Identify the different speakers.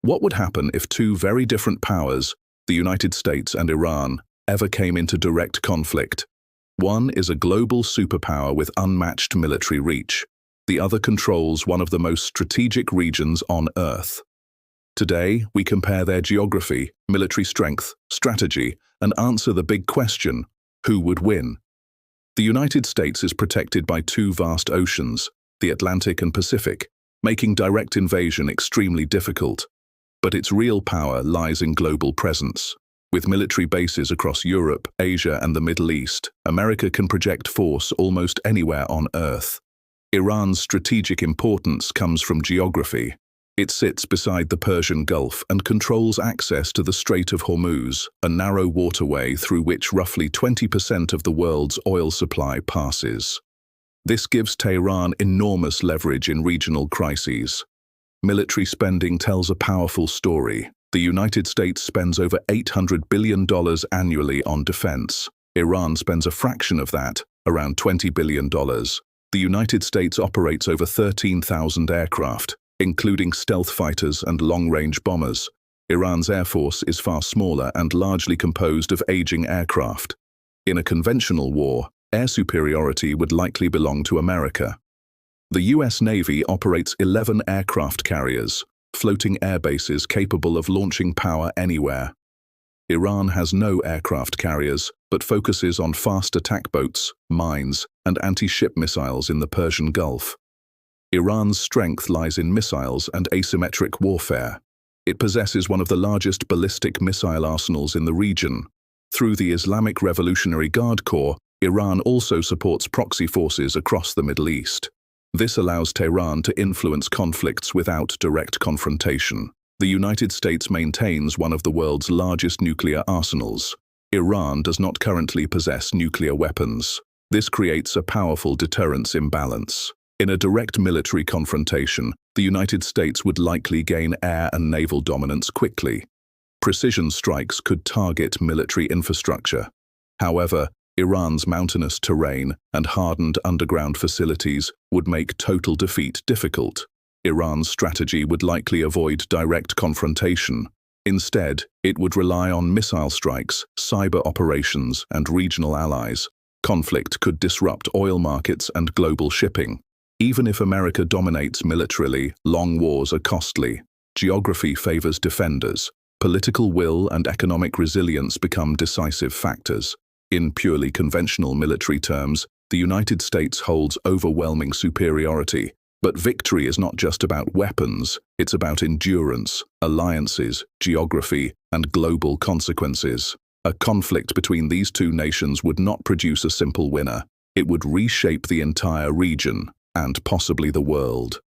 Speaker 1: What would happen if two very different powers, the United States and Iran, ever came into direct conflict? One is a global superpower with unmatched military reach. The other controls one of the most strategic regions on Earth. Today, we compare their geography, military strength, strategy, and answer the big question: who would win? The United States is protected by two vast oceans, the Atlantic and Pacific, making direct invasion extremely difficult. But its real power lies in global presence. With military bases across Europe, Asia, and the Middle East, America can project force almost anywhere on Earth. Iran's strategic importance comes from geography. It sits beside the Persian Gulf and controls access to the Strait of Hormuz, a narrow waterway through which roughly 20% of the world's oil supply passes. This gives Tehran enormous leverage in regional crises. Military spending tells a powerful story. The United States spends over $800 billion annually on defense. Iran spends a fraction of that, around $20 billion. The United States operates over 13,000 aircraft, including stealth fighters and long-range bombers. Iran's air force is far smaller and largely composed of aging aircraft. In a conventional war, air superiority would likely belong to America. The U.S. Navy operates 11 aircraft carriers, floating air bases capable of launching power anywhere. Iran has no aircraft carriers, but focuses on fast attack boats, mines, and anti-ship missiles in the Persian Gulf. Iran's strength lies in missiles and asymmetric warfare. It possesses one of the largest ballistic missile arsenals in the region. Through the Islamic Revolutionary Guard Corps, Iran also supports proxy forces across the Middle East. This allows Tehran to influence conflicts without direct confrontation. The United States maintains one of the world's largest nuclear arsenals. Iran does not currently possess nuclear weapons. This creates a powerful deterrence imbalance. In a direct military confrontation, the United States would likely gain air and naval dominance quickly. Precision strikes could target military infrastructure. However, Iran's mountainous terrain and hardened underground facilities would make total defeat difficult. Iran's strategy would likely avoid direct confrontation. Instead, it would rely on missile strikes, cyber operations, and regional allies. Conflict could disrupt oil markets and global shipping. Even if America dominates militarily, long wars are costly. Geography favors defenders. Political will and economic resilience become decisive factors. In purely conventional military terms, the United States holds overwhelming superiority. But victory is not just about weapons, it's about endurance, alliances, geography, and global consequences. A conflict between these two nations would not produce a simple winner. It would reshape the entire region, and possibly the world.